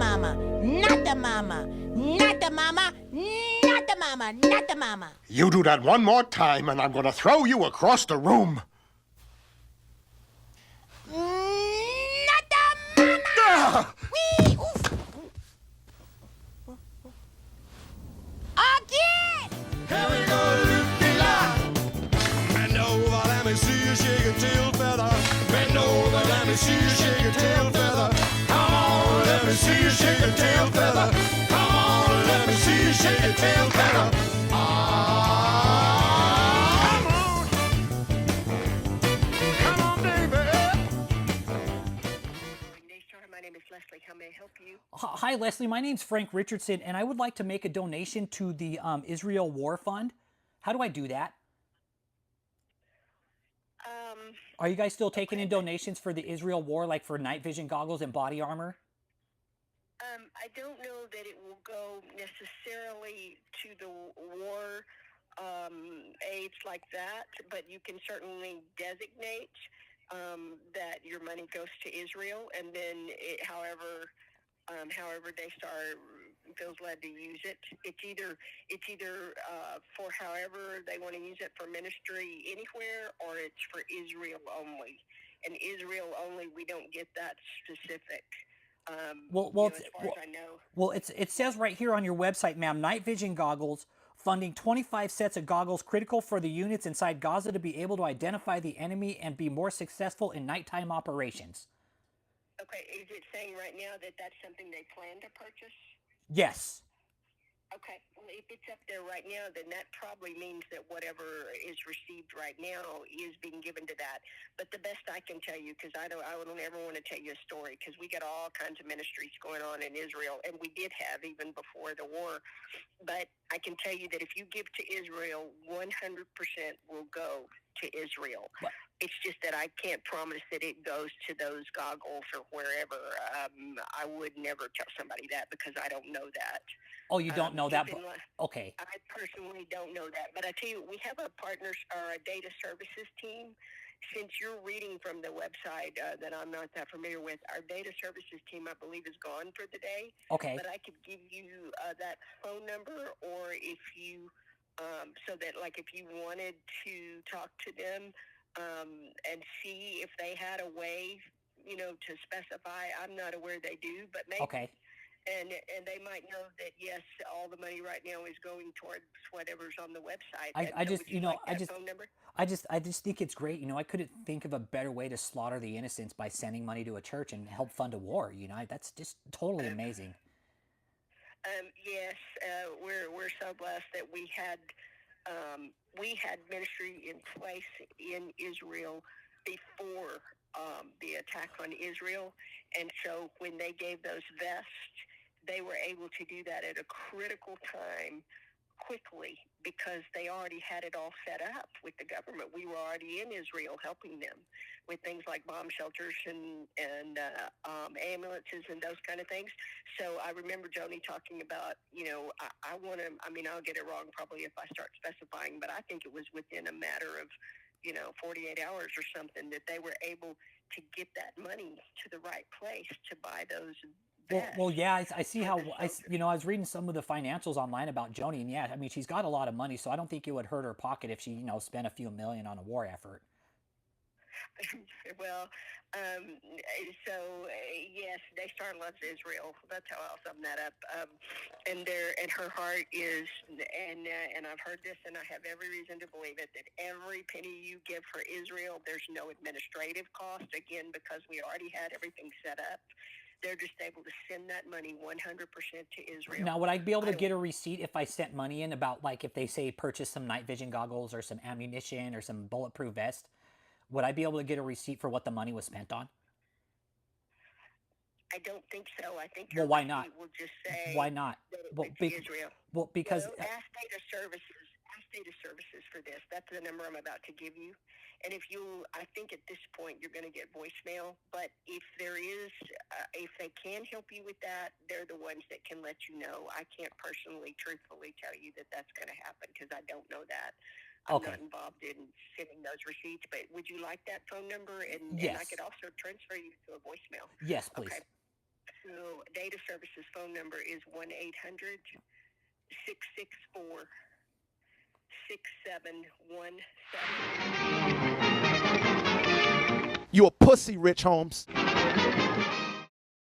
mama, not the mama, not the mama, not the mama, not the mama. You do that one more time, and I'm gonna throw you across the room. Not the mama! Wee! Oof! Again! Here we go, Luke-de-la. Bend over, let me see you shake your tail feather. Bend over, let me see you shake your tail feather. Come on, let me see you shake your tail feather. Come on, let me see you shake your tail feather. Come on, baby. Daystar, my name is Leslie. How may I help you? Hi, Leslie. My name's Frank Richardson, and I would like to make a donation to the Israel War Fund. How do I do that? Are you guys still taking in donations for the Israel War, like for night vision goggles and body armor? I don't know that it will go necessarily to the war aids like that, but you can certainly designate that your money goes to Israel, and then however Daystar feels led to use it. It's either for however they want to use it for ministry anywhere, or it's for Israel only. And Israel only, we don't get that specific. As far as I know. Well, it says right here on your website, ma'am, night vision goggles, funding 25 sets of goggles critical for the units inside Gaza to be able to identify the enemy and be more successful in nighttime operations. Okay, is it saying right now that that's something they plan to purchase? Yes. Okay, well, if it's up there right now, then that probably means that whatever is received right now is being given to that. But the best I can tell you, because I don't ever want to tell you a story, because we got all kinds of ministries going on in Israel, and we did have even before the war. But I can tell you that if you give to Israel, 100% will go to Israel. What? It's just that I can't promise that it goes to those goggles or wherever. I would never tell somebody that because I don't know that. Oh, you don't know that? Okay. I personally don't know that. But I tell you, we have a partners or a data services team. Since you're reading from the website that I'm not that familiar with, our data services team, I believe, is gone for the day. Okay. But I could give you that phone number, or if you, so that like if you wanted to talk to them and see if they had a way, to specify. I'm not aware they do, but maybe. Okay. And they might know that, yes, all the money right now is going towards whatever's on the website. I just think it's great. I couldn't think of a better way to slaughter the innocents by sending money to a church and help fund a war. That's just totally amazing. Yes, we're so blessed that we had ministry in place in Israel before the attack on Israel, and so when they gave those vests, they were able to do that at a critical time quickly because they already had it all set up with the government. We were already in Israel helping them with things like bomb shelters and ambulances and those kind of things. So I remember Joni talking about, I'll get it wrong probably if I start specifying, but I think it was within a matter of 48 hours or something that they were able to get that money to the right place to buy those. Well, yeah, I see how I was reading some of the financials online about Joni, and yeah, she's got a lot of money, so I don't think it would hurt her pocket if she, spent a few million on a war effort. Well, yes, Daystar loves Israel. That's how I'll sum that up. And her heart is, and I've heard this, and I have every reason to believe it, that every penny you give for Israel, there's no administrative cost. Again, because we already had everything set up. They're just able to send that money 100% to Israel. Now, would I be able to get a receipt if I sent money in about, like, if they say purchase some night vision goggles or some ammunition or some bulletproof vest? Would I be able to get a receipt for what the money was spent on? I don't think so. I think well, why not? Will just say why not? Israel. Well, because ask data services. Ask data services for this. That's the number I'm about to give you. And I think at this point you're going to get voicemail. But if if they can help you with that, they're the ones that can let you know. I can't personally, truthfully tell you that that's going to happen because I don't know that. I'm not involved in sending those receipts, but would you like that phone number? And, yes. And I could also transfer you to a voicemail. Yes, please. Okay. So data services phone number is 1-800-664-6717. You a pussy, Rich Holmes.